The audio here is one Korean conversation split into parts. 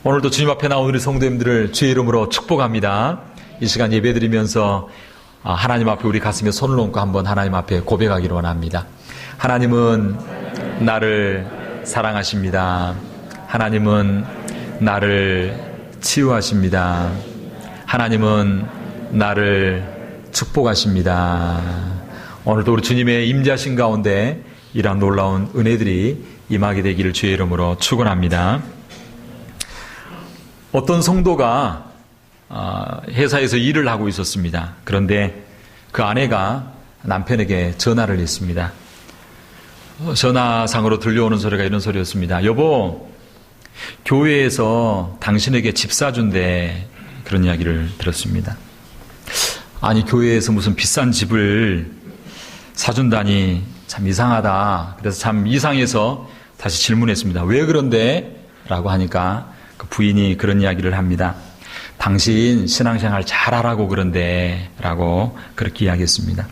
오늘도 주님 앞에 나온 우리 성도님들을 주의 이름으로 축복합니다. 이 시간 예배드리면서 하나님 앞에 우리 가슴에 손을 얹고 한번 하나님 앞에 고백하기를 원합니다. 하나님은 나를 사랑하십니다. 하나님은 나를 치유하십니다. 하나님은 나를 축복하십니다. 오늘도 우리 주님의 임재하신 가운데 이러한 놀라운 은혜들이 임하게 되기를 주의 이름으로 축원합니다. 어떤 성도가 회사에서 일을 하고 있었습니다. 그런데 그 아내가 남편에게 전화를 했습니다. 전화상으로 들려오는 소리가 이런 소리였습니다. 여보, 교회에서 당신에게 집 사준대. 그런 이야기를 들었습니다. 아니, 교회에서 무슨 비싼 집을 사준다니 참 이상하다. 그래서 참 이상해서 다시 질문했습니다. 왜 그런데? 라고 하니까 그 부인이 그런 이야기를 합니다. 당신 신앙생활 잘하라고 그런데 라고 그렇게 이야기했습니다.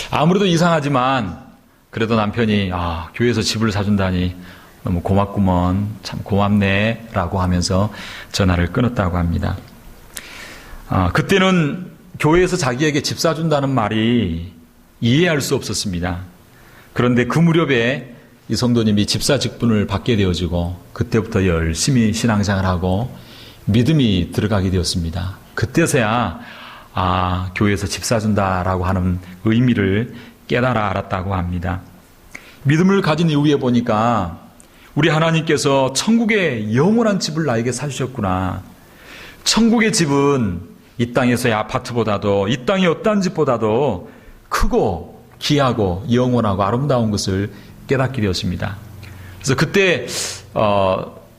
아무래도 이상하지만 그래도 남편이 교회에서 집을 사준다니 너무 고맙구먼, 참 고맙네 라고 하면서 전화를 끊었다고 합니다. 그때는 교회에서 자기에게 집 사준다는 말이 이해할 수 없었습니다. 그런데 그 무렵에 이 성도님이 집사 직분을 받게 되어지고 그때부터 열심히 신앙생활하고 믿음이 들어가게 되었습니다. 그때서야 교회에서 집 사준다라고 하는 의미를 깨달아 알았다고 합니다. 믿음을 가진 이후에 보니까 우리 하나님께서 천국의 영원한 집을 나에게 사주셨구나. 천국의 집은 이 땅에서의 아파트보다도 이 땅의 어떤 집보다도 크고 귀하고 영원하고 아름다운 것을 깨닫게 되었습니다. 그래서 그때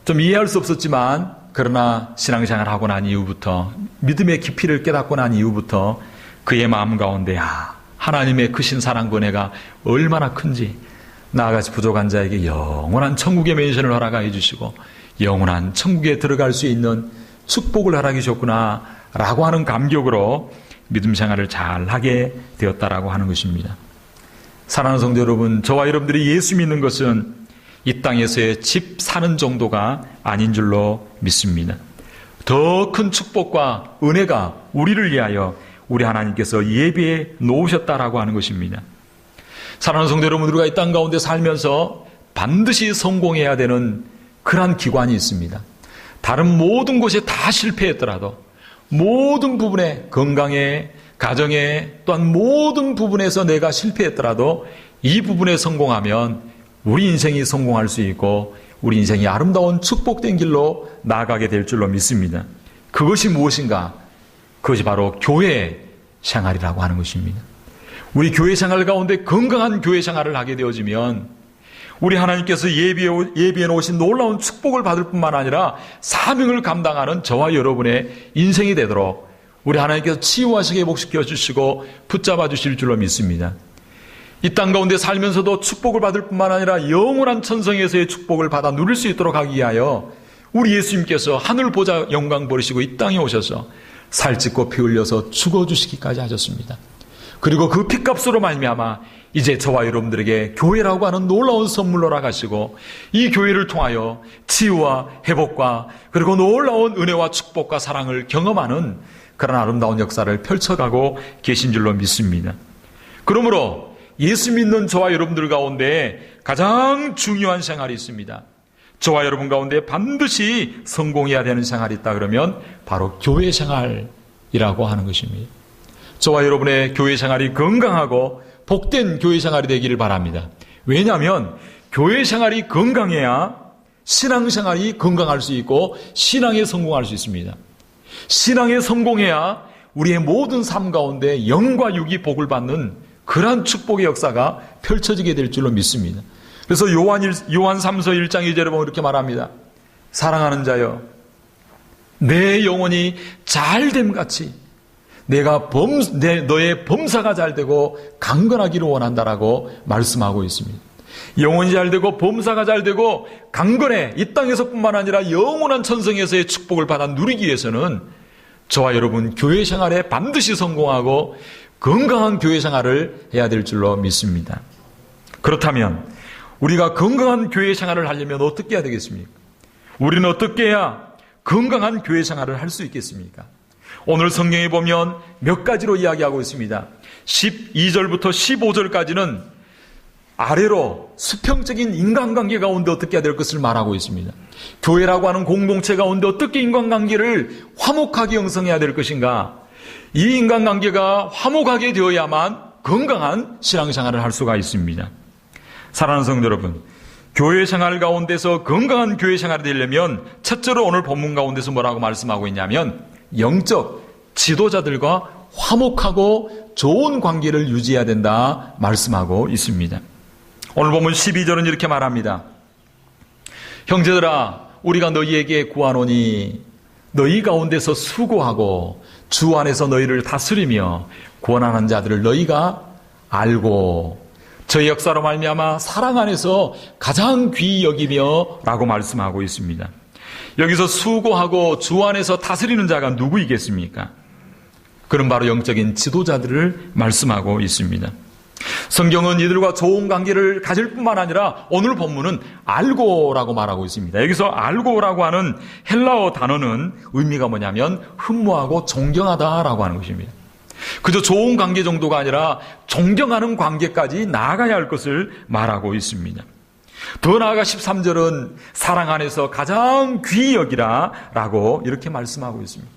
좀 이해할 수 없었지만 그러나 신앙생활을 하고 난 이후부터 믿음의 깊이를 깨닫고 난 이후부터 그의 마음 가운데 하나님의 크신 사랑 권혜가 얼마나 큰지 나아가서 부족한 자에게 영원한 천국의 멘션을 허락해 주시고 영원한 천국에 들어갈 수 있는 축복을 허락해 주셨구나 라고 하는 감격으로 믿음 생활을 잘 하게 되었다라고 하는 것입니다. 사랑하는 성도 여러분, 저와 여러분들이 예수 믿는 것은 이 땅에서의 집 사는 정도가 아닌 줄로 믿습니다. 더 큰 축복과 은혜가 우리를 위하여 우리 하나님께서 예비해 놓으셨다라고 하는 것입니다. 사랑하는 성도 여러분, 우리가 이 땅 가운데 살면서 반드시 성공해야 되는 그러한 기관이 있습니다. 다른 모든 곳에 다 실패했더라도 모든 부분에, 건강에, 가정에, 또한 모든 부분에서 내가 실패했더라도 이 부분에 성공하면 우리 인생이 성공할 수 있고 우리 인생이 아름다운 축복된 길로 나아가게 될 줄로 믿습니다. 그것이 무엇인가? 그것이 바로 교회 생활이라고 하는 것입니다. 우리 교회 생활 가운데 건강한 교회 생활을 하게 되어지면 우리 하나님께서 예비해 놓으신 놀라운 축복을 받을 뿐만 아니라 사명을 감당하는 저와 여러분의 인생이 되도록 우리 하나님께서 치유하시게 회복시켜 주시고 붙잡아 주실 줄로 믿습니다. 이 땅 가운데 살면서도 축복을 받을 뿐만 아니라 영원한 천성에서의 축복을 받아 누릴 수 있도록 하기 위하여 우리 예수님께서 하늘 보좌 영광 버리시고 이 땅에 오셔서 살찢고 피 흘려서 죽어주시기까지 하셨습니다. 그리고 그 피값으로 말미암아 이제 저와 여러분들에게 교회라고 하는 놀라운 선물로 나가시고 이 교회를 통하여 치유와 회복과 그리고 놀라운 은혜와 축복과 사랑을 경험하는 그런 아름다운 역사를 펼쳐가고 계신 줄로 믿습니다. 그러므로 예수 믿는 저와 여러분들 가운데 가장 중요한 생활이 있습니다. 저와 여러분 가운데 반드시 성공해야 되는 생활이 있다 그러면 바로 교회 생활이라고 하는 것입니다. 저와 여러분의 교회 생활이 건강하고 복된 교회 생활이 되기를 바랍니다. 왜냐하면 교회 생활이 건강해야 신앙생활이 건강할 수 있고 신앙에 성공할 수 있습니다. 신앙에 성공해야 우리의 모든 삶 가운데 영과 육이 복을 받는 그러한 축복의 역사가 펼쳐지게 될 줄로 믿습니다. 그래서 요한 3서 1장 2절에 보면 이렇게 말합니다. 사랑하는 자여, 내 영혼이 잘됨 같이 너의 범사가 잘되고 강건하기를 원한다라고 말씀하고 있습니다. 영혼이 잘되고 범사가 잘되고 강건해 이 땅에서뿐만 아니라 영원한 천성에서의 축복을 받아 누리기 위해서는 저와 여러분 교회 생활에 반드시 성공하고 건강한 교회 생활을 해야 될 줄로 믿습니다. 그렇다면 우리가 건강한 교회 생활을 하려면 어떻게 해야 되겠습니까? 우리는 어떻게 해야 건강한 교회 생활을 할 수 있겠습니까? 오늘 성경에 보면 몇 가지로 이야기하고 있습니다. 12절부터 15절까지는 아래로 수평적인 인간관계 가운데 어떻게 해야 될 것을 말하고 있습니다. 교회라고 하는 공동체 가운데 어떻게 인간관계를 화목하게 형성해야 될 것인가? 이 인간관계가 화목하게 되어야만 건강한 신앙생활을 할 수가 있습니다. 사랑하는 성도 여러분, 교회 생활 가운데서 건강한 교회 생활이 되려면 첫째로 오늘 본문 가운데서 뭐라고 말씀하고 있냐면 영적 지도자들과 화목하고 좋은 관계를 유지해야 된다 말씀하고 있습니다. 오늘 본문 12절은 이렇게 말합니다. 형제들아, 우리가 너희에게 구하노니 너희 가운데서 수고하고 주 안에서 너희를 다스리며 권한한 자들을 너희가 알고 저희 역사로 말미암아 사랑 안에서 가장 귀히 여기며 라고 말씀하고 있습니다. 여기서 수고하고 주 안에서 다스리는 자가 누구이겠습니까? 그는 바로 영적인 지도자들을 말씀하고 있습니다. 성경은 이들과 좋은 관계를 가질 뿐만 아니라 오늘 본문은 알고라고 말하고 있습니다. 여기서 알고라고 하는 헬라어 단어는 의미가 뭐냐면 흠모하고 존경하다라고 하는 것입니다. 그저 좋은 관계 정도가 아니라 존경하는 관계까지 나아가야 할 것을 말하고 있습니다. 더 나아가 13절은 사랑 안에서 가장 귀히 여기라 라고 이렇게 말씀하고 있습니다.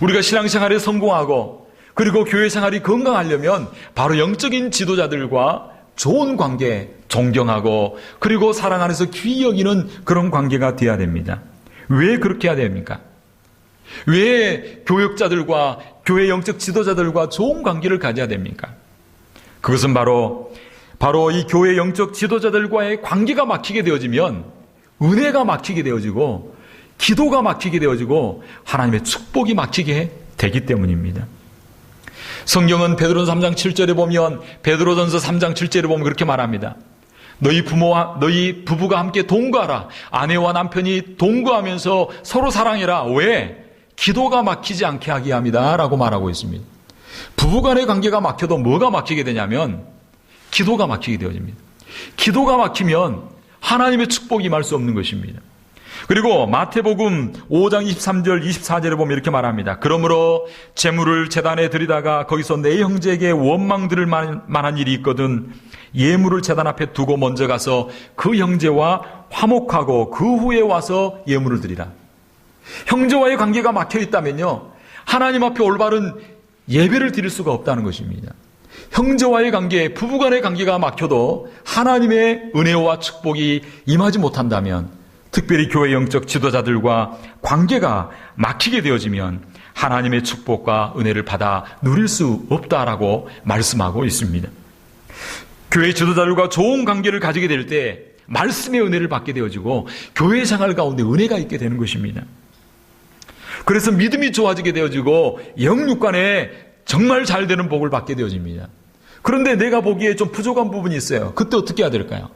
우리가 신앙생활에 성공하고 그리고 교회 생활이 건강하려면 바로 영적인 지도자들과 좋은 관계, 존경하고 그리고 사랑 안에서 귀히 여기는 그런 관계가 되어야 됩니다. 왜 그렇게 해야 됩니까? 왜 교역자들과 교회 영적 지도자들과 좋은 관계를 가져야 됩니까? 그것은 바로 이 교회 영적 지도자들과의 관계가 막히게 되어지면 은혜가 막히게 되어지고 기도가 막히게 되어지고 하나님의 축복이 막히게 되기 때문입니다. 성경은 베드로전서 3장 7절에 보면 베드로전서 3장 7절에 보면 그렇게 말합니다. 너희 부부가 함께 동거하라. 아내와 남편이 동거하면서 서로 사랑해라. 왜? 기도가 막히지 않게 하게 합니다. 라고 말하고 있습니다. 부부간의 관계가 막혀도 뭐가 막히게 되냐면 기도가 막히게 되어집니다. 기도가 막히면 하나님의 축복이 임할 수 없는 것입니다. 그리고 마태복음 5장 23절 24절에 보면 이렇게 말합니다. 그러므로 재물을 제단에 드리다가 거기서 내 형제에게 원망 들을 만한 일이 있거든 예물을 제단 앞에 두고 먼저 가서 그 형제와 화목하고 그 후에 와서 예물을 드리라. 형제와의 관계가 막혀 있다면요, 하나님 앞에 올바른 예배를 드릴 수가 없다는 것입니다. 형제와의 관계, 부부간의 관계가 막혀도 하나님의 은혜와 축복이 임하지 못한다면, 특별히 교회 영적 지도자들과 관계가 막히게 되어지면 하나님의 축복과 은혜를 받아 누릴 수 없다라고 말씀하고 있습니다. 교회 지도자들과 좋은 관계를 가지게 될 때 말씀의 은혜를 받게 되어지고 교회 생활 가운데 은혜가 있게 되는 것입니다. 그래서 믿음이 좋아지게 되어지고 영육간에 정말 잘 되는 복을 받게 되어집니다. 그런데 내가 보기에 좀 부족한 부분이 있어요. 그때 어떻게 해야 될까요?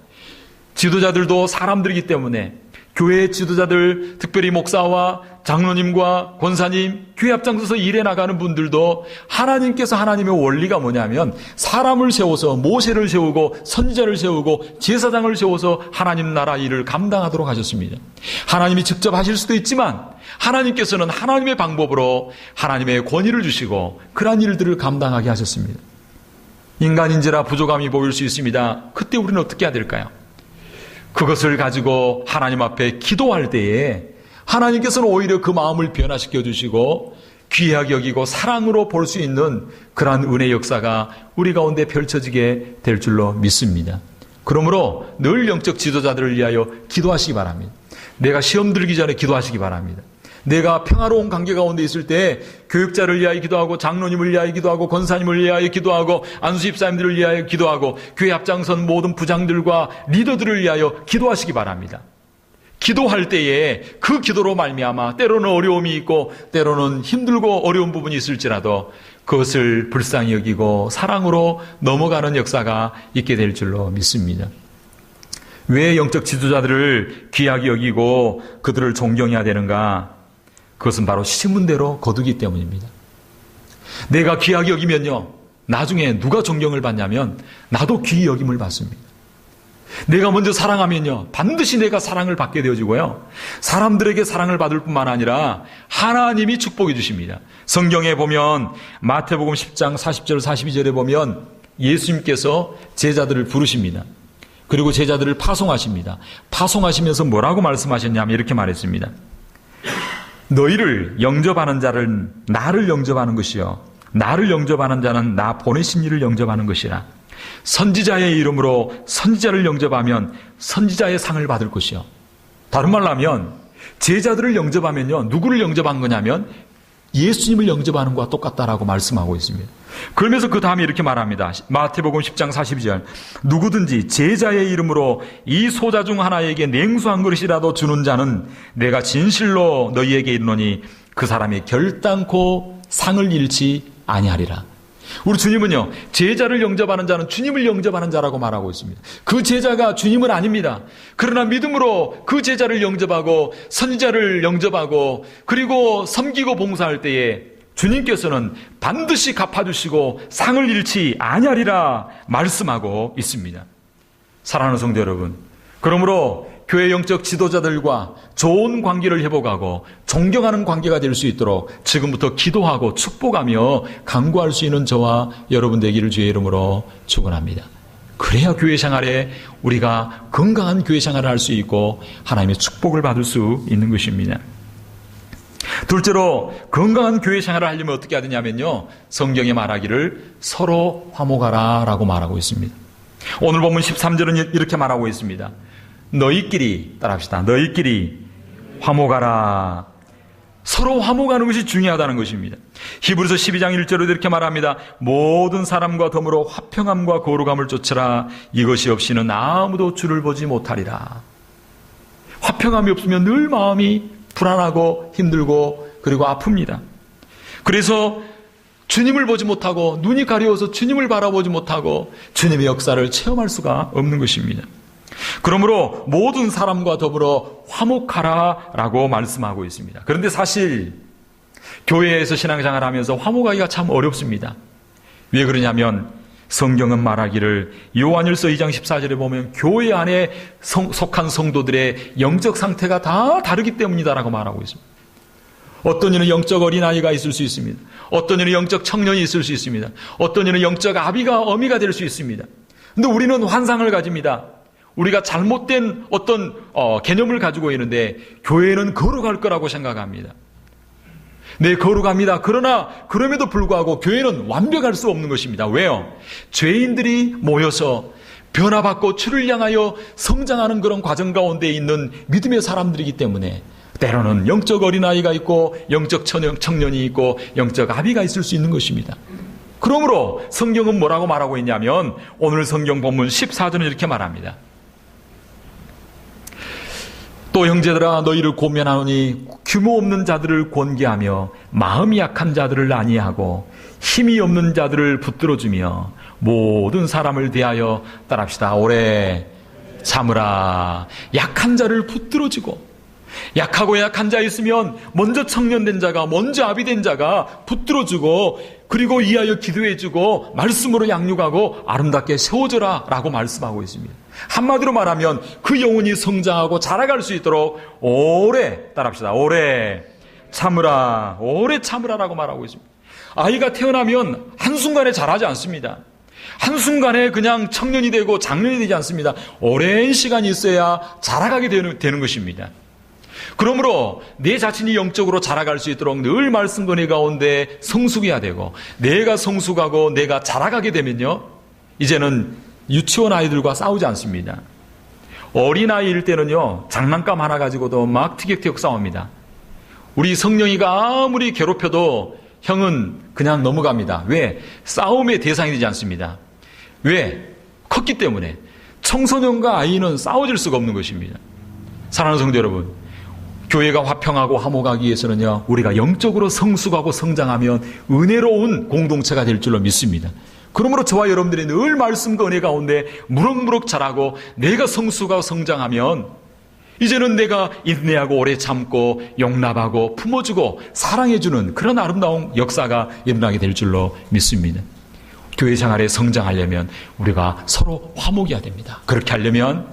지도자들도 사람들이기 때문에 교회 지도자들, 특별히 목사와 장로님과 권사님, 교회 앞장서서 일해 나가는 분들도 하나님께서 하나님의 원리가 뭐냐면 사람을 세워서 모세를 세우고 선지자를 세우고 제사장을 세워서 하나님 나라 일을 감당하도록 하셨습니다. 하나님이 직접 하실 수도 있지만 하나님께서는 하나님의 방법으로 하나님의 권위를 주시고 그러한 일들을 감당하게 하셨습니다. 인간인지라 부족함이 보일 수 있습니다. 그때 우리는 어떻게 해야 될까요? 그것을 가지고 하나님 앞에 기도할 때에 하나님께서는 오히려 그 마음을 변화시켜 주시고 귀하게 여기고 사랑으로 볼 수 있는 그러한 은혜 역사가 우리 가운데 펼쳐지게 될 줄로 믿습니다. 그러므로 늘 영적 지도자들을 위하여 기도하시기 바랍니다. 내가 시험 들기 전에 기도하시기 바랍니다. 내가 평화로운 관계 가운데 있을 때 교육자를 위하여 기도하고 장로님을 위하여 기도하고 권사님을 위하여 기도하고 안수집사님들을 위하여 기도하고 교회 앞장선 모든 부장들과 리더들을 위하여 기도하시기 바랍니다. 기도할 때에 그 기도로 말미암아 때로는 어려움이 있고 때로는 힘들고 어려운 부분이 있을지라도 그것을 불쌍히 여기고 사랑으로 넘어가는 역사가 있게 될 줄로 믿습니다. 왜 영적 지도자들을 귀하게 여기고 그들을 존경해야 되는가? 그것은 바로 시문대로 거두기 때문입니다. 내가 귀하게 여기면요, 나중에 누가 존경을 받냐면 나도 귀히 여김을 받습니다. 내가 먼저 사랑하면요, 반드시 내가 사랑을 받게 되어지고요, 사람들에게 사랑을 받을 뿐만 아니라 하나님이 축복해 주십니다. 성경에 보면 마태복음 10장 40절 42절에 보면 예수님께서 제자들을 부르십니다. 그리고 제자들을 파송하십니다. 파송하시면서 뭐라고 말씀하셨냐면 이렇게 말했습니다. 너희를 영접하는 자는 나를 영접하는 것이요, 나를 영접하는 자는 나 보내신 이를 영접하는 것이라. 선지자의 이름으로 선지자를 영접하면 선지자의 상을 받을 것이요. 다른 말로 하면 제자들을 영접하면요, 누구를 영접한 거냐면 예수님을 영접하는 것과 똑같다라고 말씀하고 있습니다. 그러면서 그 다음에 이렇게 말합니다. 마태복음 10장 42절, 누구든지 제자의 이름으로 이 소자 중 하나에게 냉수 한 그릇이라도 주는 자는 내가 진실로 너희에게 이르노니 그 사람이 결단코 상을 잃지 아니하리라. 우리 주님은요, 제자를 영접하는 자는 주님을 영접하는 자라고 말하고 있습니다. 그 제자가 주님은 아닙니다. 그러나 믿음으로 그 제자를 영접하고 선지자를 영접하고 그리고 섬기고 봉사할 때에 주님께서는 반드시 갚아주시고 상을 잃지 아니하리라 말씀하고 있습니다. 사랑하는 성도 여러분, 그러므로 교회 영적 지도자들과 좋은 관계를 회복하고 존경하는 관계가 될 수 있도록 지금부터 기도하고 축복하며 간구할 수 있는 저와 여러분 되기를 주의 이름으로 축원합니다. 그래야 교회 생활에 우리가 건강한 교회 생활을 할 수 있고 하나님의 축복을 받을 수 있는 것입니다. 둘째로 건강한 교회 생활을 하려면 어떻게 해야 되냐면요, 성경에 말하기를 서로 화목하라 라고 말하고 있습니다. 오늘 본문 13절은 이렇게 말하고 있습니다. 너희끼리, 따라합시다. 너희끼리 화목하라. 서로 화목하는 것이 중요하다는 것입니다. 히브리서 12장 1절에도 이렇게 말합니다. 모든 사람과 더불어 화평함과 거룩함을 쫓으라. 이것이 없이는 아무도 주를 보지 못하리라. 화평함이 없으면 늘 마음이 불안하고 힘들고 그리고 아픕니다. 그래서 주님을 보지 못하고 눈이 가려워서 주님을 바라보지 못하고 주님의 역사를 체험할 수가 없는 것입니다. 그러므로 모든 사람과 더불어 화목하라 라고 말씀하고 있습니다. 그런데 사실 교회에서 신앙생활을 하면서 화목하기가 참 어렵습니다. 왜 그러냐면 성경은 말하기를 요한일서 2장 14절에 보면 교회 안에 속한 성도들의 영적 상태가 다 다르기 때문이다라고 말하고 있습니다. 어떤 이는 영적 어린아이가 있을 수 있습니다. 어떤 이는 영적 청년이 있을 수 있습니다. 어떤 이는 영적 아비가 어미가 될 수 있습니다. 그런데 우리는 환상을 가집니다. 우리가 잘못된 어떤 개념을 가지고 있는데 교회는 거룩할 거라고 생각합니다. 네, 거룩합니다. 그러나 그럼에도 불구하고 교회는 완벽할 수 없는 것입니다. 왜요? 죄인들이 모여서 변화받고 주를 향하여 성장하는 그런 과정 가운데 있는 믿음의 사람들이기 때문에 때로는 영적 어린아이가 있고 영적 청년이 있고 영적 아비가 있을 수 있는 것입니다. 그러므로 성경은 뭐라고 말하고 있냐면 오늘 성경 본문 14절은 이렇게 말합니다. 또 형제들아 너희를 권면하노니 규모 없는 자들을 권계하며 마음이 약한 자들을 안위하고 힘이 없는 자들을 붙들어주며 모든 사람을 대하여 따라합시다. 오래 참으라. 약한 자를 붙들어주고 약하고 약한 자 있으면 먼저 청년된 자가 먼저 아비된 자가 붙들어주고 그리고 이하여 기도해주고 말씀으로 양육하고 아름답게 세워져라 라고 말씀하고 있습니다. 한마디로 말하면 그 영혼이 성장하고 자라갈 수 있도록 오래 따라합시다. 오래 참으라. 오래 참으라라고 말하고 있습니다. 아이가 태어나면 한순간에 자라지 않습니다. 한순간에 그냥 청년이 되고 장년이 되지 않습니다. 오랜 시간이 있어야 자라가게 되는 것입니다. 그러므로 내 자신이 영적으로 자라갈 수 있도록 늘 말씀 권위 가운데 성숙해야 되고 내가 성숙하고 내가 자라가게 되면요 이제는 유치원 아이들과 싸우지 않습니다. 어린아이일 때는요 장난감 하나 가지고도 막 티격태격 싸웁니다. 우리 성령이가 아무리 괴롭혀도 형은 그냥 넘어갑니다. 왜? 싸움의 대상이 되지 않습니다. 왜? 컸기 때문에. 청소년과 아이는 싸워질 수가 없는 것입니다. 사랑하는 성도 여러분, 교회가 화평하고 화목하기 위해서는요 우리가 영적으로 성숙하고 성장하면 은혜로운 공동체가 될 줄로 믿습니다. 그러므로 저와 여러분들이 늘 말씀과 은혜 가운데 무럭무럭 자라고 내가 성숙하고 성장하면 이제는 내가 인내하고 오래 참고 용납하고 품어주고 사랑해주는 그런 아름다운 역사가 일어나게 될 줄로 믿습니다. 교회 생활에 성장하려면 우리가 서로 화목해야 됩니다. 그렇게 하려면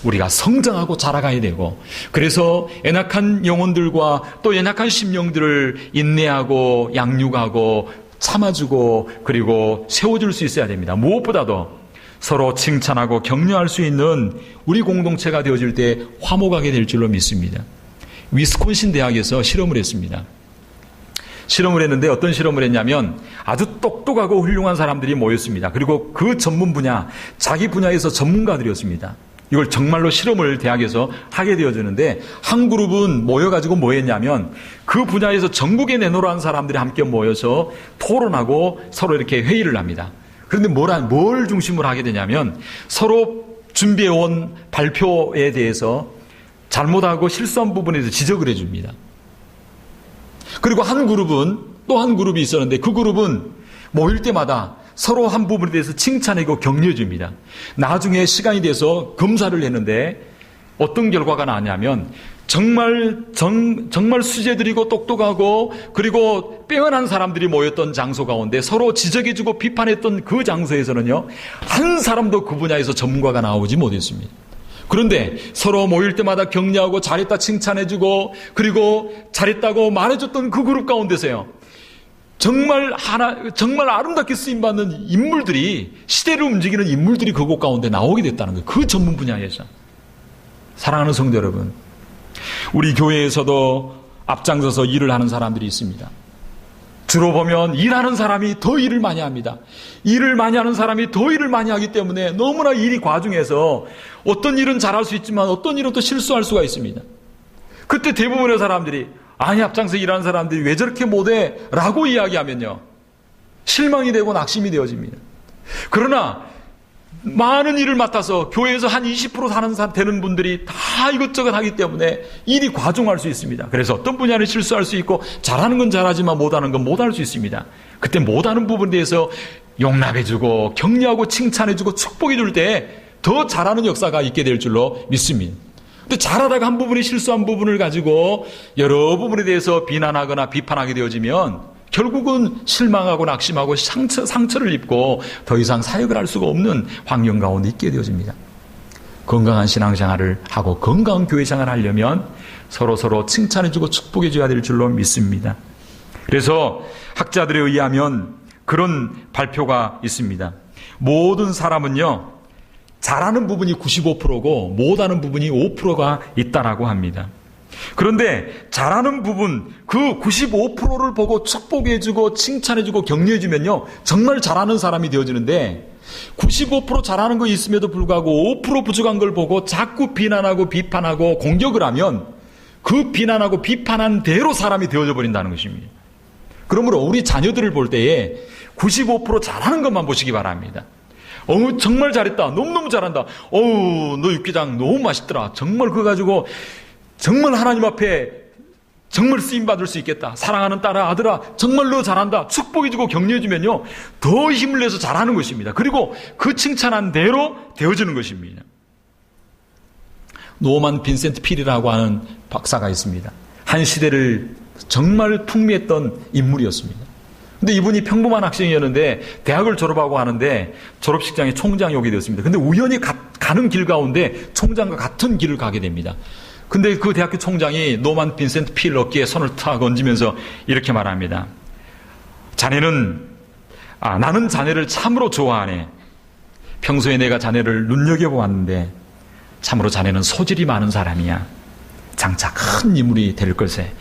우리가 성장하고 자라가야 되고, 그래서 연약한 영혼들과 또 연약한 심령들을 인내하고 양육하고 참아주고 그리고 세워줄 수 있어야 됩니다. 무엇보다도 서로 칭찬하고 격려할 수 있는 우리 공동체가 되어질 때 화목하게 될 줄로 믿습니다. 위스콘신 대학에서 실험을 했습니다. 실험을 했는데 어떤 실험을 했냐면 아주 똑똑하고 훌륭한 사람들이 모였습니다. 그리고 그 전문 분야, 자기 분야에서 전문가들이었습니다. 이걸 정말로 실험을 대학에서 하게 되어주는데, 한 그룹은 모여가지고 뭐 했냐면 그 분야에서 전국에 내놓으라는 사람들이 함께 모여서 토론하고 서로 이렇게 회의를 합니다. 그런데 뭘 중심으로 하게 되냐면 서로 준비해온 발표에 대해서 잘못하고 실수한 부분에 대해서 지적을 해줍니다. 그리고 또 한 그룹이 있었는데 그 그룹은 모일 때마다 서로 한 부분에 대해서 칭찬하고 격려해 줍니다. 나중에 시간이 돼서 검사를 했는데 어떤 결과가 나왔냐면 정말 수재들이고 똑똑하고 그리고 빼어난 사람들이 모였던 장소 가운데 서로 지적해주고 비판했던 그 장소에서는요, 한 사람도 그 분야에서 전문가가 나오지 못했습니다. 그런데 서로 모일 때마다 격려하고 잘했다 칭찬해주고 그리고 잘했다고 말해줬던 그 그룹 가운데서요, 정말 아름답게 쓰임받는 인물들이, 시대를 움직이는 인물들이 그곳 가운데 나오게 됐다는 거예요. 그 전문 분야에서. 사랑하는 성도 여러분, 우리 교회에서도 앞장서서 일을 하는 사람들이 있습니다. 주로 보면 일하는 사람이 더 일을 많이 합니다. 일을 많이 하는 사람이 더 일을 많이 하기 때문에 너무나 일이 과중해서 어떤 일은 잘할 수 있지만 어떤 일은 또 실수할 수가 있습니다. 그때 대부분의 사람들이 아니, 앞장서 일하는 사람들이 왜 저렇게 못해? 라고 이야기하면요, 실망이 되고 낙심이 되어집니다. 그러나 많은 일을 맡아서 교회에서 한 20% 되는 분들이 다 이것저것 하기 때문에 일이 과중할 수 있습니다. 그래서 어떤 분야는 실수할 수 있고 잘하는 건 잘하지만 못하는 건 못할 수 있습니다. 그때 못하는 부분에 대해서 용납해주고 격려하고 칭찬해주고 축복해줄 때 더 잘하는 역사가 있게 될 줄로 믿습니다. 근데 잘하다가 한 부분이 실수한 부분을 가지고 여러 부분에 대해서 비난하거나 비판하게 되어지면 결국은 실망하고 낙심하고 상처를 입고 더 이상 사역을 할 수가 없는 환경 가운데 있게 되어집니다. 건강한 신앙생활을 하고 건강한 교회생활을 하려면 서로 칭찬해주고 축복해줘야 될 줄로 믿습니다. 그래서 학자들에 의하면 그런 발표가 있습니다. 모든 사람은요, 잘하는 부분이 95%고 못하는 부분이 5%가 있다라고 합니다. 그런데 잘하는 부분, 그 95%를 보고 축복해주고 칭찬해주고 격려해주면요, 정말 잘하는 사람이 되어지는데 95% 잘하는 거 있음에도 불구하고 5% 부족한 걸 보고 자꾸 비난하고 비판하고 공격을 하면 그 비난하고 비판한 대로 사람이 되어져 버린다는 것입니다. 그러므로 우리 자녀들을 볼 때에 95% 잘하는 것만 보시기 바랍니다. 정말 잘했다. 너무너무 잘한다. 너 육개장 너무 맛있더라. 정말 그거 가지고 정말 하나님 앞에 정말 쓰임받을 수 있겠다. 사랑하는 딸아, 아들아, 정말 너 잘한다. 축복해주고 격려해주면요, 더 힘을 내서 잘하는 것입니다. 그리고 그 칭찬한 대로 되어지는 것입니다. 노만 빈센트 필이라고 하는 박사가 있습니다. 한 시대를 정말 풍미했던 인물이었습니다. 근데 이분이 평범한 학생이었는데 대학을 졸업하고 하는데 졸업식장에 총장이 오게 되었습니다. 근데 우연히 가는 길 가운데 총장과 같은 길을 가게 됩니다. 근데 그 대학교 총장이 노만 빈센트 필 어깨에 손을 탁 얹으면서 이렇게 말합니다. 나는 자네를 참으로 좋아하네. 평소에 내가 자네를 눈여겨보았는데 참으로 자네는 소질이 많은 사람이야. 장차 큰 인물이 될 것에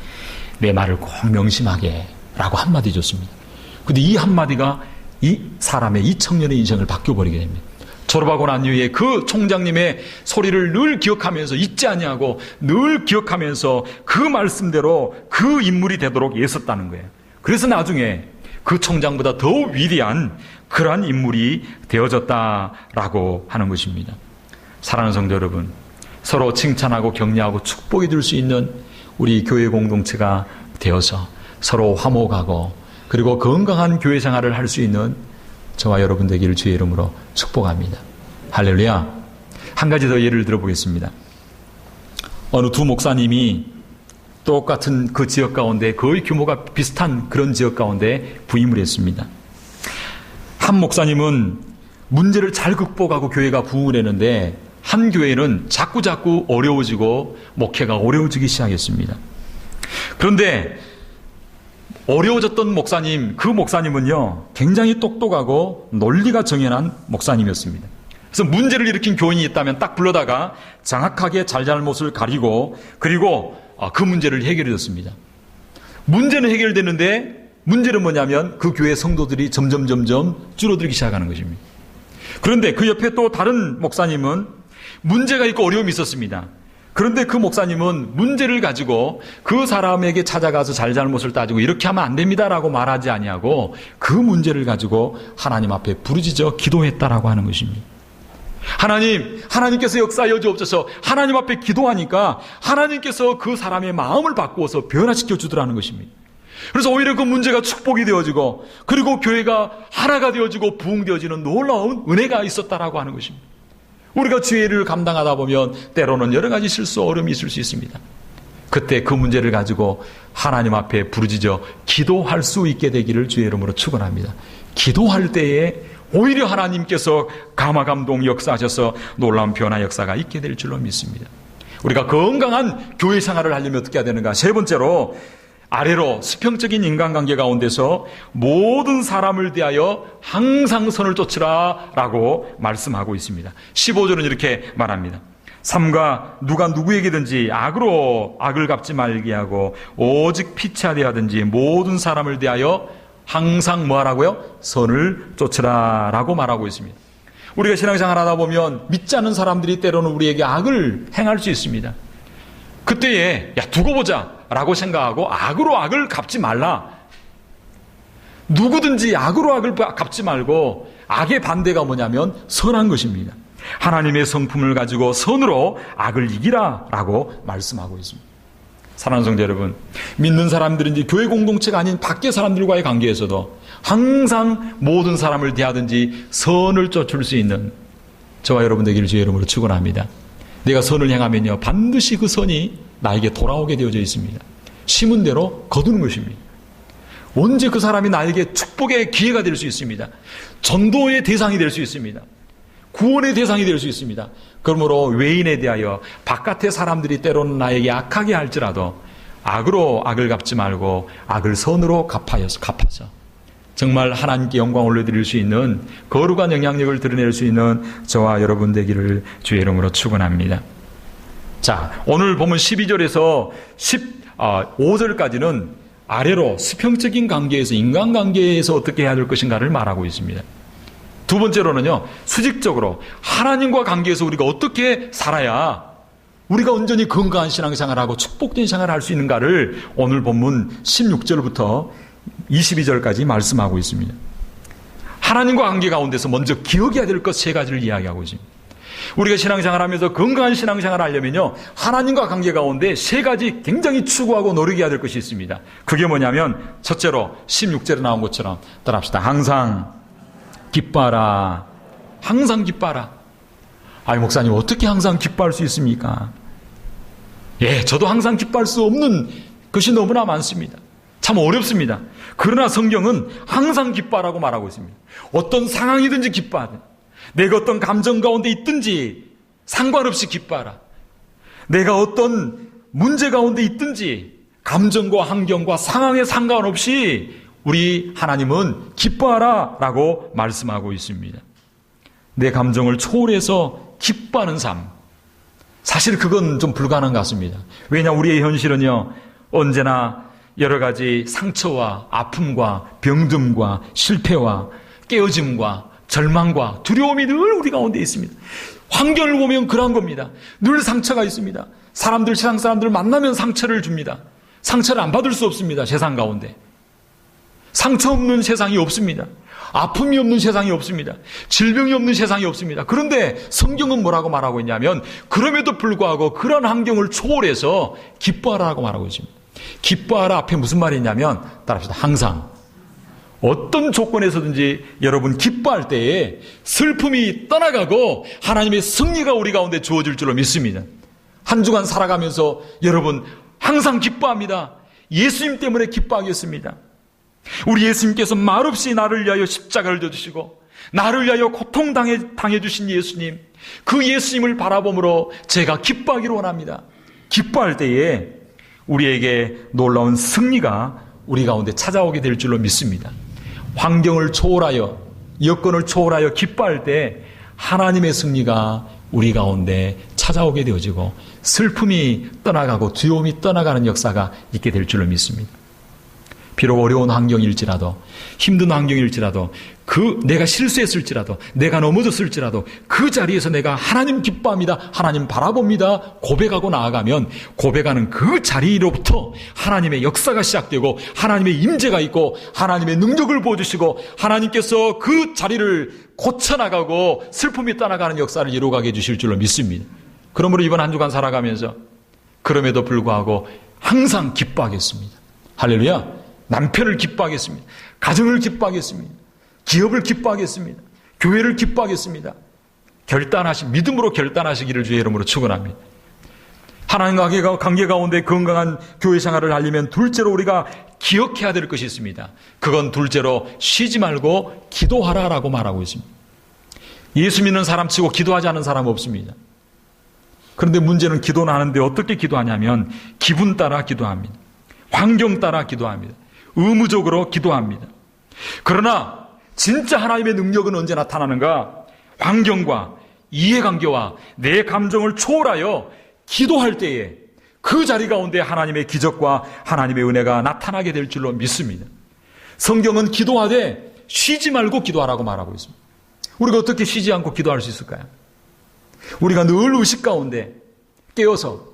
내 말을 꼭 명심하게 라고 한마디 줬습니다. 근데 이 한마디가 이 청년의 인생을 바뀌어버리게 됩니다. 졸업하고 난 이후에 그 총장님의 소리를 늘 기억하면서 잊지 아니하고 늘 기억하면서 그 말씀대로 그 인물이 되도록 애썼다는 거예요. 그래서 나중에 그 총장보다 더 위대한 그러한 인물이 되어졌다라고 하는 것입니다. 사랑하는 성도 여러분, 서로 칭찬하고 격려하고 축복해 줄 수 있는 우리 교회 공동체가 되어서 서로 화목하고 그리고 건강한 교회 생활을 할 수 있는 저와 여러분 되기를 주의 이름으로 축복합니다. 할렐루야. 한 가지 더 예를 들어보겠습니다. 어느 두 목사님이 똑같은 그 지역 가운데 거의 규모가 비슷한 그런 지역 가운데 부임을 했습니다. 한 목사님은 문제를 잘 극복하고 교회가 부흥을 했는데 한 교회는 자꾸자꾸 어려워지고 목회가 어려워지기 시작했습니다. 그런데 어려워졌던 목사님, 그 목사님은요, 굉장히 똑똑하고 논리가 정연한 목사님이었습니다. 그래서 문제를 일으킨 교인이 있다면 딱 불러다가 정확하게 잘잘못을 가리고 그리고 그 문제를 해결해 줬습니다. 문제는 해결됐는데 문제는 뭐냐면 그 교회 성도들이 점점 줄어들기 시작하는 것입니다. 그런데 그 옆에 또 다른 목사님은 문제가 있고 어려움이 있었습니다. 그런데 그 목사님은 문제를 가지고 그 사람에게 찾아가서 잘잘못을 따지고 이렇게 하면 안 됩니다라고 말하지 아니하고 그 문제를 가지고 하나님 앞에 부르짖어 기도했다라고 하는 것입니다. 하나님께서 역사하여 주옵소서. 하나님 앞에 기도하니까 하나님께서 그 사람의 마음을 바꾸어서 변화시켜 주더라는 것입니다. 그래서 오히려 그 문제가 축복이 되어지고 그리고 교회가 하나가 되어지고 부흥되어지는 놀라운 은혜가 있었다라고 하는 것입니다. 우리가 죄를 감당하다 보면 때로는 여러 가지 실수, 어려움이 있을 수 있습니다. 그때 그 문제를 가지고 하나님 앞에 부르짖어 기도할 수 있게 되기를 주의 이름으로 축원합니다. 기도할 때에 오히려 하나님께서 감화감동 역사하셔서 놀라운 변화 역사가 있게 될 줄로 믿습니다. 우리가 건강한 교회 생활을 하려면 어떻게 해야 되는가? 세 번째로 아래로 수평적인 인간관계 가운데서 모든 사람을 대하여 항상 선을 쫓으라 라고 말씀하고 있습니다. 15절은 이렇게 말합니다. 삼가 누가 누구에게든지 악으로 악을 갚지 말게 하고 오직 피치하되 하든지 모든 사람을 대하여 항상 뭐 하라고요? 선을 쫓으라 라고 말하고 있습니다. 우리가 신앙생활 하다 보면 믿지 않는 사람들이 때로는 우리에게 악을 행할 수 있습니다. 그때에 두고 보자 라고 생각하고 악으로 악을 갚지 말라. 누구든지 악으로 악을 갚지 말고 악의 반대가 뭐냐면 선한 것입니다. 하나님의 성품을 가지고 선으로 악을 이기라 라고 말씀하고 있습니다. 사랑하는 성도 여러분, 믿는 사람들인지 교회 공동체가 아닌 밖의 사람들과의 관계에서도 항상 모든 사람을 대하든지 선을 쫓을 수 있는 저와 여러분 되기를 주의 이름으로 축원합니다. 내가 선을 행하면요 반드시 그 선이 나에게 돌아오게 되어져 있습니다. 심은 대로 거두는 것입니다. 언제 그 사람이 나에게 축복의 기회가 될 수 있습니다. 전도의 대상이 될 수 있습니다. 구원의 대상이 될 수 있습니다. 그러므로 외인에 대하여 바깥의 사람들이 때로는 나에게 악하게 할지라도 악으로 악을 갚지 말고 악을 선으로 갚아서 정말 하나님께 영광 올려드릴 수 있는 거룩한 영향력을 드러낼 수 있는 저와 여러분 되기를 주의 이름으로 축원합니다. 자, 오늘 보면 12절에서 15절까지는 아래로 수평적인 관계에서 인간관계에서 어떻게 해야 될 것인가를 말하고 있습니다. 두 번째로는요, 수직적으로 하나님과 관계에서 우리가 어떻게 살아야 우리가 온전히 건강한 신앙생활하고 축복된 생활을 할 수 있는가를 오늘 본문 16절부터 22절까지 말씀하고 있습니다. 하나님과 관계 가운데서 먼저 기억해야 될 것 세 가지를 이야기하고 있습니다. 우리가 신앙생활하면서 건강한 신앙생활을 하려면요, 하나님과 관계 가운데 세 가지 굉장히 추구하고 노력해야 될 것이 있습니다. 그게 뭐냐면 첫째로 16절에 나온 것처럼 따라합시다. 항상 기뻐하라. 항상 기뻐하라. 아니 목사님 어떻게 항상 기뻐할 수 있습니까? 예, 저도 항상 기뻐할 수 없는 것이 너무나 많습니다. 참 어렵습니다. 그러나 성경은 항상 기뻐하라고 말하고 있습니다. 어떤 상황이든지 기뻐하든, 내가 어떤 감정 가운데 있든지 상관없이 기뻐하라. 내가 어떤 문제 가운데 있든지 감정과 환경과 상황에 상관없이 우리 하나님은 기뻐하라 라고 말씀하고 있습니다. 내 감정을 초월해서 기뻐하는 삶, 사실 그건 좀 불가능한 것 같습니다. 왜냐, 우리의 현실은요 언제나 여러 가지 상처와 아픔과 병듦과 실패와 깨어짐과 절망과 두려움이 늘 우리 가운데 있습니다. 환경을 보면 그러한 겁니다. 늘 상처가 있습니다. 세상 사람들 만나면 상처를 줍니다. 상처를 안 받을 수 없습니다. 세상 가운데 상처 없는 세상이 없습니다. 아픔이 없는 세상이 없습니다. 질병이 없는 세상이 없습니다. 그런데 성경은 뭐라고 말하고 있냐면 그럼에도 불구하고 그런 환경을 초월해서 기뻐하라고 말하고 있습니다. 기뻐하라 앞에 무슨 말이 있냐면 따라합시다. 항상 어떤 조건에서든지 여러분 기뻐할 때에 슬픔이 떠나가고 하나님의 승리가 우리 가운데 주어질 줄로 믿습니다. 한 주간 살아가면서 여러분 항상 기뻐합니다. 예수님 때문에 기뻐하겠습니다. 우리 예수님께서 말없이 나를 위하여 십자가를 져주시고 나를 위하여 고통당해주신 예수님, 그 예수님을 바라봄으로 제가 기뻐하기를 원합니다. 기뻐할 때에 우리에게 놀라운 승리가 우리 가운데 찾아오게 될 줄로 믿습니다. 환경을 초월하여, 여건을 초월하여 기뻐할 때 하나님의 승리가 우리 가운데 찾아오게 되어지고 슬픔이 떠나가고 두려움이 떠나가는 역사가 있게 될 줄로 믿습니다. 비록 어려운 환경일지라도, 힘든 환경일지라도, 내가 실수했을지라도, 내가 넘어졌을지라도 그 자리에서 내가 하나님 기뻐합니다, 하나님 바라봅니다 고백하고 나아가면 고백하는 그 자리로부터 하나님의 역사가 시작되고 하나님의 임재가 있고 하나님의 능력을 보여주시고 하나님께서 그 자리를 고쳐나가고 슬픔이 떠나가는 역사를 이루어가게 해주실 줄로 믿습니다. 그러므로 이번 한 주간 살아가면서 그럼에도 불구하고 항상 기뻐하겠습니다. 할렐루야. 남편을 기뻐하겠습니다. 가정을 기뻐하겠습니다. 기업을 기뻐하겠습니다. 교회를 기뻐하겠습니다. 믿음으로 결단하시기를 주의 이름으로 축원합니다. 하나님과 관계 가운데 건강한 교회 생활을 하려면 둘째로 우리가 기억해야 될 것이 있습니다. 그건 둘째로 쉬지 말고 기도하라라고 말하고 있습니다. 예수 믿는 사람 치고 기도하지 않는 사람 없습니다. 그런데 문제는 기도는 하는데 어떻게 기도하냐면 기분 따라 기도합니다. 환경 따라 기도합니다. 의무적으로 기도합니다. 그러나 진짜 하나님의 능력은 언제 나타나는가? 환경과 이해관계와 내 감정을 초월하여 기도할 때에 그 자리 가운데 하나님의 기적과 하나님의 은혜가 나타나게 될 줄로 믿습니다. 성경은 기도하되 쉬지 말고 기도하라고 말하고 있습니다. 우리가 어떻게 쉬지 않고 기도할 수 있을까요? 우리가 늘 의식 가운데 깨어서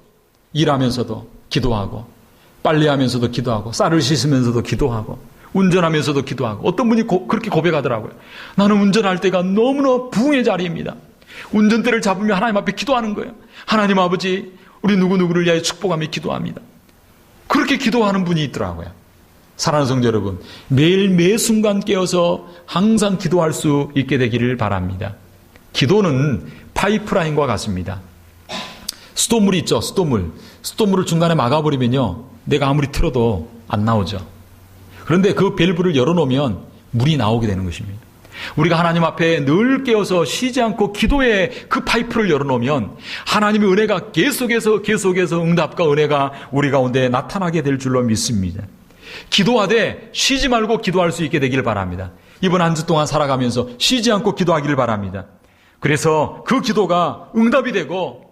일하면서도 기도하고, 빨래하면서도 기도하고, 쌀을 씻으면서도 기도하고, 운전하면서도 기도하고. 어떤 분이 그렇게 고백하더라고요. 나는 운전할 때가 너무나 부흥의 자리입니다. 운전대를 잡으면 하나님 앞에 기도하는 거예요. 하나님 아버지, 우리 누구누구를 위하여 축복하며 기도합니다. 그렇게 기도하는 분이 있더라고요. 사랑하는 성도 여러분, 매일 매 순간 깨어서 항상 기도할 수 있게 되기를 바랍니다. 기도는 파이프라인과 같습니다. 수돗물 있죠, 수돗물. 수돗물을 중간에 막아버리면요, 내가 아무리 틀어도 안 나오죠. 그런데 그 밸브를 열어놓으면 물이 나오게 되는 것입니다. 우리가 하나님 앞에 늘 깨어서 쉬지 않고 기도의 그 파이프를 열어놓으면 하나님의 은혜가 계속해서 응답과 은혜가 우리 가운데 나타나게 될 줄로 믿습니다. 기도하되 쉬지 말고 기도할 수 있게 되길 바랍니다. 이번 한 주 동안 살아가면서 쉬지 않고 기도하기를 바랍니다. 그래서 그 기도가 응답이 되고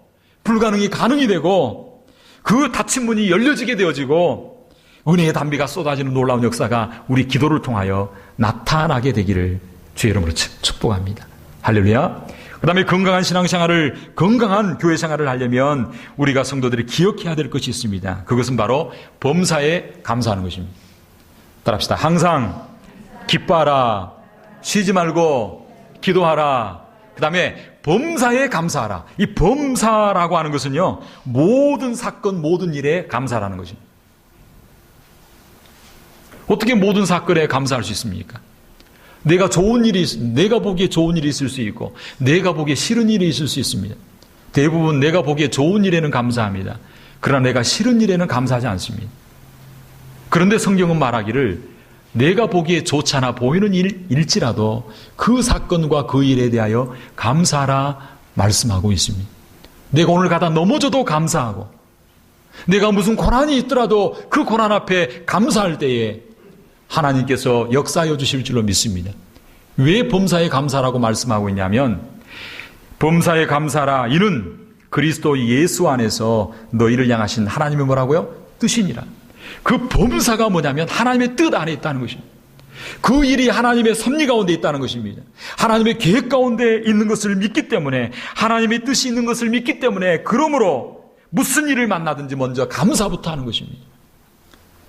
불가능이 가능이 되고 그 닫힌 문이 열려지게 되어지고 은혜의 담비가 쏟아지는 놀라운 역사가 우리 기도를 통하여 나타나게 되기를 주의 이름으로 축복합니다. 할렐루야. 그 다음에 건강한 신앙생활을, 건강한 교회생활을 하려면 우리가 성도들이 기억해야 될 것이 있습니다. 그것은 바로 범사에 감사하는 것입니다. 따라합시다. 항상 기뻐하라, 쉬지 말고 기도하라. 그 다음에 범사에 감사하라. 이 범사라고 하는 것은요, 모든 사건, 모든 일에 감사라는 것입니다. 어떻게 모든 사건에 감사할 수 있습니까? 내가 보기에 좋은 일이 있을 수 있고, 내가 보기에 싫은 일이 있을 수 있습니다. 대부분 내가 보기에 좋은 일에는 감사합니다. 그러나 내가 싫은 일에는 감사하지 않습니다. 그런데 성경은 말하기를 내가 보기에 좋지 않아 보이는 일일지라도 그 사건과 그 일에 대하여 감사하라 말씀하고 있습니다. 내가 오늘 가다 넘어져도 감사하고, 내가 무슨 고난이 있더라도 그 고난 앞에 감사할 때에 하나님께서 역사하여 주실 줄로 믿습니다. 왜 범사에 감사라고 말씀하고 있냐면, 범사에 감사라, 이는 그리스도 예수 안에서 너희를 향하신 하나님의 뭐라고요? 뜻이니라. 그 범사가 뭐냐면 하나님의 뜻 안에 있다는 것입니다. 그 일이 하나님의 섭리 가운데 있다는 것입니다. 하나님의 계획 가운데 있는 것을 믿기 때문에, 하나님의 뜻이 있는 것을 믿기 때문에, 그러므로 무슨 일을 만나든지 먼저 감사부터 하는 것입니다.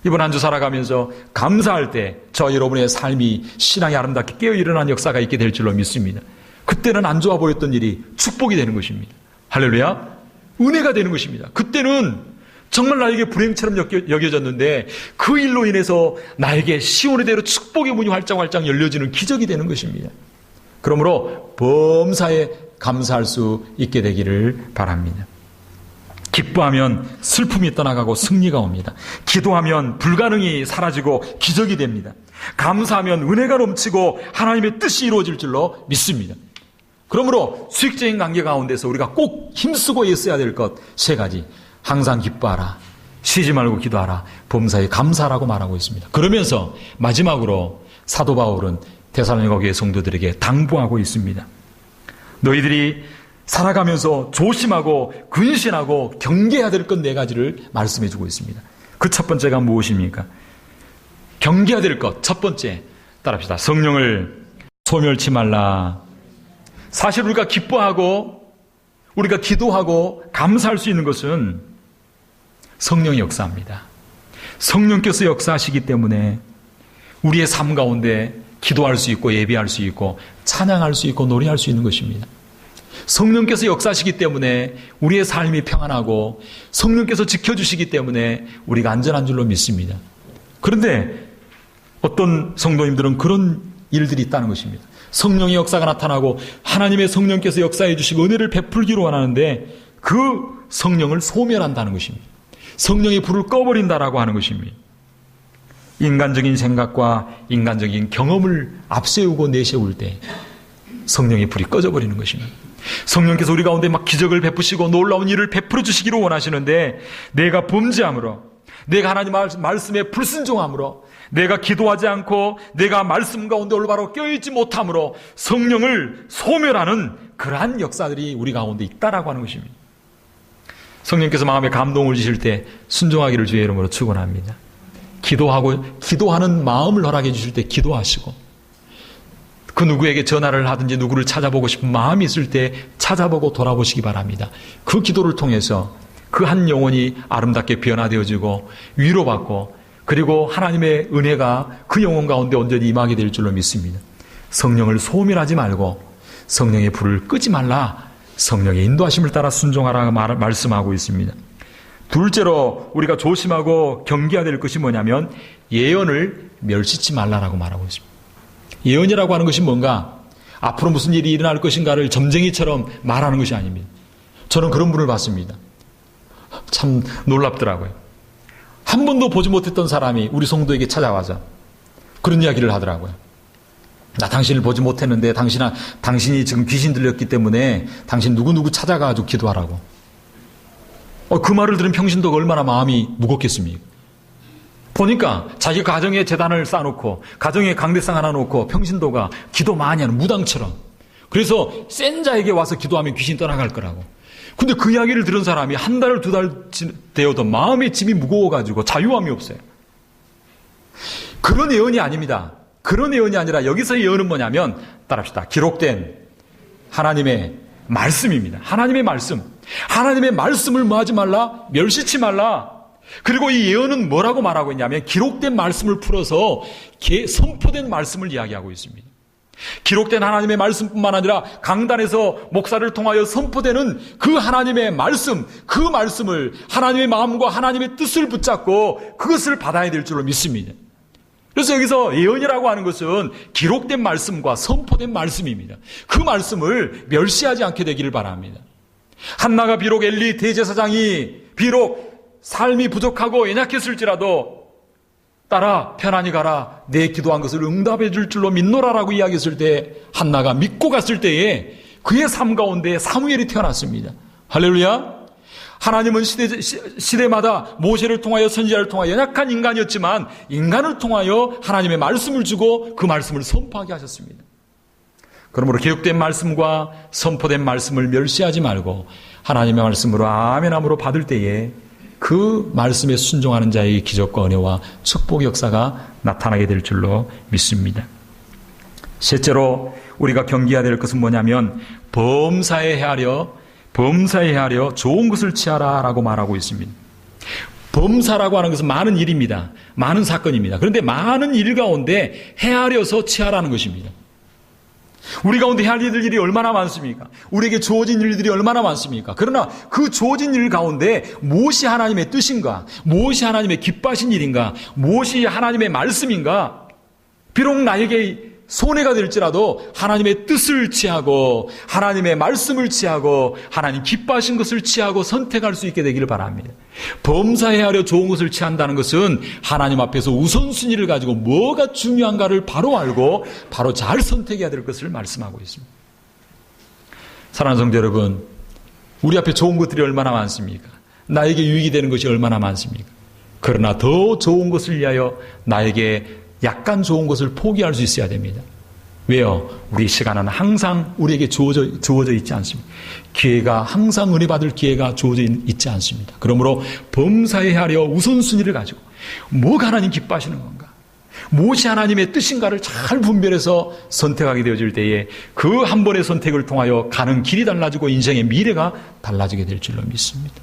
이번 한 주 살아가면서 감사할 때 저 여러분의 삶이 신앙이 아름답게 깨어 일어난 역사가 있게 될 줄로 믿습니다. 그때는 안 좋아 보였던 일이 축복이 되는 것입니다. 할렐루야. 은혜가 되는 것입니다. 그때는 정말 나에게 불행처럼 여겨졌는데 그 일로 인해서 나에게 시온의 대로 축복의 문이 활짝활짝 열려지는 기적이 되는 것입니다. 그러므로 범사에 감사할 수 있게 되기를 바랍니다. 기뻐하면 슬픔이 떠나가고 승리가 옵니다. 기도하면 불가능이 사라지고 기적이 됩니다. 감사하면 은혜가 넘치고 하나님의 뜻이 이루어질 줄로 믿습니다. 그러므로 수익적인 관계 가운데서 우리가 꼭 힘쓰고 있어야 될 것 세 가지. 항상 기뻐하라. 쉬지 말고 기도하라. 범사에 감사하라고 말하고 있습니다. 그러면서 마지막으로 사도 바울은 데살로니가 교회 성도들에게 당부하고 있습니다. 너희들이 살아가면서 조심하고 근신하고 경계해야 될 것 네 가지를 말씀해 주고 있습니다. 그 첫 번째가 무엇입니까? 경계해야 될 것 첫 번째 따라합시다. 성령을 소멸치 말라. 사실 우리가 기뻐하고 우리가 기도하고 감사할 수 있는 것은 성령의 역사입니다. 성령께서 역사하시기 때문에 우리의 삶 가운데 기도할 수 있고 예배할 수 있고 찬양할 수 있고 노래할 수 있는 것입니다. 성령께서 역사하시기 때문에 우리의 삶이 평안하고 성령께서 지켜주시기 때문에 우리가 안전한 줄로 믿습니다. 그런데 어떤 성도님들은 그런 일들이 있다는 것입니다. 성령의 역사가 나타나고 하나님의 성령께서 역사해 주시고 은혜를 베풀기로 원하는데 그 성령을 소멸한다는 것입니다. 성령의 불을 꺼버린다라고 하는 것입니다. 인간적인 생각과 인간적인 경험을 앞세우고 내세울 때 성령의 불이 꺼져버리는 것입니다. 성령께서 우리 가운데 막 기적을 베푸시고 놀라운 일을 베풀어 주시기를 원하시는데 내가 범죄함으로, 내가 하나님 말씀에 불순종함으로, 내가 기도하지 않고 내가 말씀 가운데 올바로 껴있지 못함으로 성령을 소멸하는 그러한 역사들이 우리 가운데 있다라고 하는 것입니다. 성령께서 마음에 감동을 주실 때 순종하기를 주의 이름으로 축원합니다. 기도하는 마음을 허락해 주실 때 기도하시고, 그 누구에게 전화를 하든지 누구를 찾아보고 싶은 마음이 있을 때 찾아보고 돌아보시기 바랍니다. 그 기도를 통해서 그 한 영혼이 아름답게 변화되어지고 위로받고, 그리고 하나님의 은혜가 그 영혼 가운데 온전히 임하게 될 줄로 믿습니다. 성령을 소멸하지 말고 성령의 불을 끄지 말라. 성령의 인도하심을 따라 순종하라 말씀하고 있습니다. 둘째로 우리가 조심하고 경계해야 될 것이 뭐냐면 예언을 멸시치 말라라고 말하고 있습니다. 예언이라고 하는 것이 뭔가 앞으로 무슨 일이 일어날 것인가를 점쟁이처럼 말하는 것이 아닙니다. 저는 그런 분을 봤습니다. 참 놀랍더라고요. 한 번도 보지 못했던 사람이 우리 성도에게 찾아와서 그런 이야기를 하더라고요. 나 당신을 보지 못했는데 당신이 지금 귀신 들렸기 때문에 당신 누구누구 찾아가가지고 기도하라고. 그 말을 들은 평신도가 얼마나 마음이 무겁겠습니까? 보니까 자기 가정에 재단을 쌓아놓고 가정에 강대상 하나 놓고 평신도가 기도 많이 하는 무당처럼, 그래서 센 자에게 와서 기도하면 귀신 떠나갈 거라고. 근데 그 이야기를 들은 사람이 한 달, 두 달 되어도 마음의 짐이 무거워가지고 자유함이 없어요. 그런 예언이 아닙니다. 그런 예언이 아니라 여기서의 예언은 뭐냐면 따라합시다. 기록된 하나님의 말씀입니다. 하나님의 말씀. 하나님의 말씀을 뭐 하지 말라? 멸시치 말라. 그리고 이 예언은 뭐라고 말하고 있냐면 기록된 말씀을 풀어서 선포된 말씀을 이야기하고 있습니다. 기록된 하나님의 말씀뿐만 아니라 강단에서 목사를 통하여 선포되는 그 하나님의 말씀, 그 말씀을 하나님의 마음과 하나님의 뜻을 붙잡고 그것을 받아야 될 줄로 믿습니다. 그래서 여기서 예언이라고 하는 것은 기록된 말씀과 선포된 말씀입니다. 그 말씀을 멸시하지 않게 되기를 바랍니다. 한나가 비록 엘리 대제사장이 비록 삶이 부족하고 연약했을지라도 따라 편안히 가라, 내 기도한 것을 응답해 줄 줄로 믿노라라고 이야기했을 때 한나가 믿고 갔을 때에 그의 삶 가운데 사무엘이 태어났습니다. 할렐루야. 하나님은 시대마다 모세를 통하여 선지자를 통하여 연약한 인간이었지만 인간을 통하여 하나님의 말씀을 주고 그 말씀을 선포하게 하셨습니다. 그러므로 기록된 말씀과 선포된 말씀을 멸시하지 말고 하나님의 말씀으로 아멘함으로 받을 때에 그 말씀에 순종하는 자의 기적과 은혜와 축복 역사가 나타나게 될 줄로 믿습니다. 셋째로 우리가 경계해야 될 것은 뭐냐면 범사에 헤아려 좋은 것을 취하라 라고 말하고 있습니다. 범사라고 하는 것은 많은 일입니다. 많은 사건입니다. 그런데 많은 일 가운데 헤아려서 취하라는 것입니다. 우리 가운데 해야 할 일들이 얼마나 많습니까? 우리에게 주어진 일들이 얼마나 많습니까? 그러나 그 주어진 일 가운데 무엇이 하나님의 뜻인가? 무엇이 하나님의 기뻐하신 일인가? 무엇이 하나님의 말씀인가? 비록 나에게 손해가 될지라도 하나님의 뜻을 취하고 하나님의 말씀을 취하고 하나님 기뻐하신 것을 취하고 선택할 수 있게 되기를 바랍니다. 범사에 하려 좋은 것을 취한다는 것은 하나님 앞에서 우선순위를 가지고 뭐가 중요한가를 바로 알고 바로 잘 선택해야 될 것을 말씀하고 있습니다. 사랑하는 성도 여러분, 우리 앞에 좋은 것들이 얼마나 많습니까? 나에게 유익이 되는 것이 얼마나 많습니까? 그러나 더 좋은 것을 위하여 나에게 약간 좋은 것을 포기할 수 있어야 됩니다. 왜요? 우리 시간은 항상 우리에게 주어져 있지 않습니다. 기회가 항상 은혜 받을 기회가 주어져 있지 않습니다. 그러므로 범사에 하려 우선순위를 가지고 뭐가 하나님 기뻐하시는 건가? 무엇이 하나님의 뜻인가를 잘 분별해서 선택하게 되어질 때에 그 한 번의 선택을 통하여 가는 길이 달라지고 인생의 미래가 달라지게 될 줄로 믿습니다.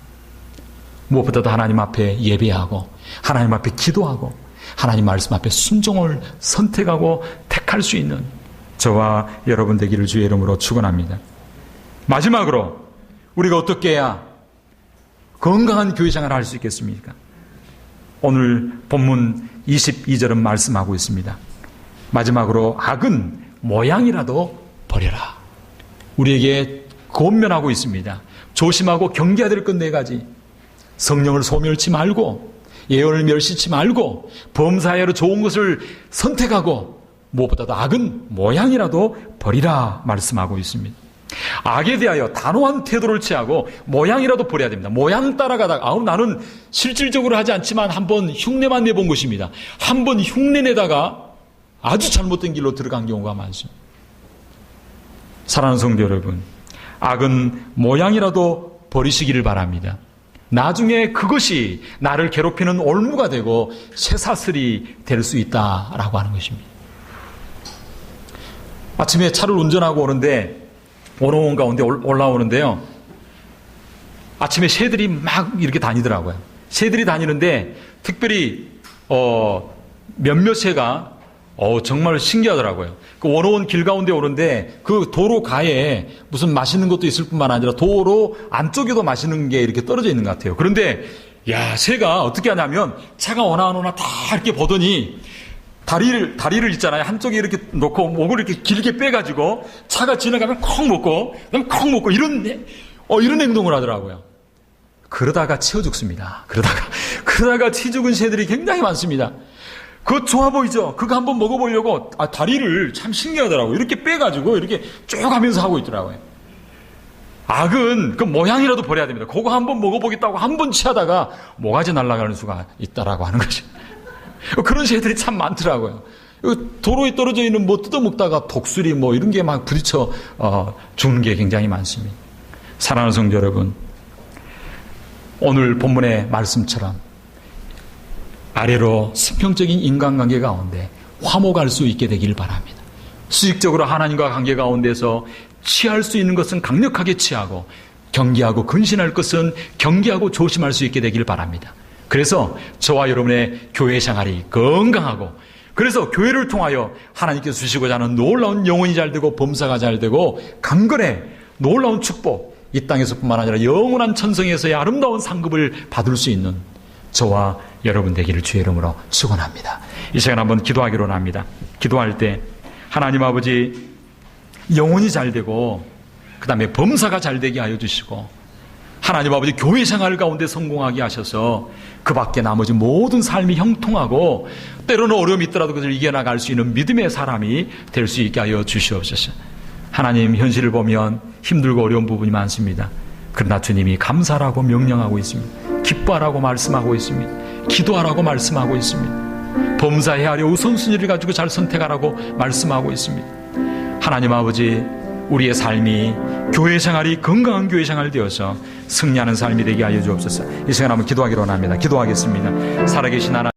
무엇보다도 하나님 앞에 예배하고 하나님 앞에 기도하고 하나님 말씀 앞에 순종을 선택하고 택할 수 있는 저와 여러분 되기를 주의 이름으로 축원합니다. 마지막으로 우리가 어떻게 해야 건강한 교회 생활을 할 수 있겠습니까? 오늘 본문 22절은 말씀하고 있습니다. 마지막으로 악은 모양이라도 버려라. 우리에게 권면하고 있습니다. 조심하고 경계해야 될 것 4가지. 성령을 소멸치 말고 예언을 멸시치 말고 범사에로 좋은 것을 선택하고 무엇보다도 악은 모양이라도 버리라 말씀하고 있습니다. 악에 대하여 단호한 태도를 취하고 모양이라도 버려야 됩니다. 모양 따라가다가 나는 실질적으로 하지 않지만 한번 흉내만 내본 것입니다. 한번 흉내내다가 아주 잘못된 길로 들어간 경우가 많습니다. 사랑하는 성도 여러분, 악은 모양이라도 버리시기를 바랍니다. 나중에 그것이 나를 괴롭히는 올무가 되고 쇠사슬이 될 수 있다라고 하는 것입니다. 아침에 차를 운전하고 오는데 원호원 가운데 올라오는데요. 아침에 새들이 막 이렇게 다니더라고요. 새들이 다니는데 특별히 몇몇 새가 정말 신기하더라고요. 그 원호원 길 가운데 오는데 그 도로 가에 무슨 맛있는 것도 있을 뿐만 아니라 도로 안쪽에도 맛있는 게 이렇게 떨어져 있는 것 같아요. 그런데 새가 어떻게 하냐면 차가 오나 다 이렇게 보더니 다리를 있잖아요. 한쪽에 이렇게 놓고 목을 이렇게 길게 빼가지고 차가 지나가면 콩 먹고 그다음에 콩 먹고 이런 행동을 하더라고요. 그러다가 치워 죽습니다. 그러다가 치 죽은 새들이 굉장히 많습니다. 그거 좋아 보이죠? 그거 한번 먹어보려고 다리를 참 신기하더라고요. 이렇게 빼가지고 이렇게 쭉 하면서 하고 있더라고요. 악은 그 모양이라도 버려야 됩니다. 그거 한번 먹어보겠다고 한번 취하다가 모가지 날아가는 수가 있다라고 하는 거죠. 그런 새들이 참 많더라고요. 도로에 떨어져 있는 뜯어먹다가 독수리 이런 게 막 부딪혀 죽는 게 굉장히 많습니다. 사랑하는 성도 여러분, 오늘 본문의 말씀처럼 아래로 수평적인 인간관계 가운데 화목할 수 있게 되길 바랍니다. 수직적으로 하나님과 관계 가운데서 취할 수 있는 것은 강력하게 취하고 경계하고 근신할 것은 경계하고 조심할 수 있게 되길 바랍니다. 그래서 저와 여러분의 교회 생활이 건강하고 그래서 교회를 통하여 하나님께서 주시고자 하는 놀라운 영혼이 잘 되고 범사가 잘 되고 강건의 놀라운 축복 이 땅에서뿐만 아니라 영원한 천성에서의 아름다운 상급을 받을 수 있는 저와 여러분 되기를 주의 이름으로 축원합니다. 이 시간 한번 기도하기로 합니다. 기도할 때 하나님 아버지 영혼이 잘 되고 그 다음에 범사가 잘 되게 하여 주시고 하나님 아버지 교회 생활 가운데 성공하게 하셔서 그 밖에 나머지 모든 삶이 형통하고 때로는 어려움이 있더라도 그것을 이겨나갈 수 있는 믿음의 사람이 될 수 있게 하여 주시옵소서. 하나님 현실을 보면 힘들고 어려운 부분이 많습니다. 그러나 주님이 감사라고 명령하고 있습니다. 기뻐하라고 말씀하고 있습니다. 기도하라고 말씀하고 있습니다. 범사해야 하려 우선순위를 가지고 잘 선택하라고 말씀하고 있습니다. 하나님 아버지 우리의 삶이 교회 생활이 건강한 교회 생활 되어서 승리하는 삶이 되게 하여 주옵소서. 이 시간 한번 기도하기로 합니다. 기도하겠습니다. 살아계신 하나님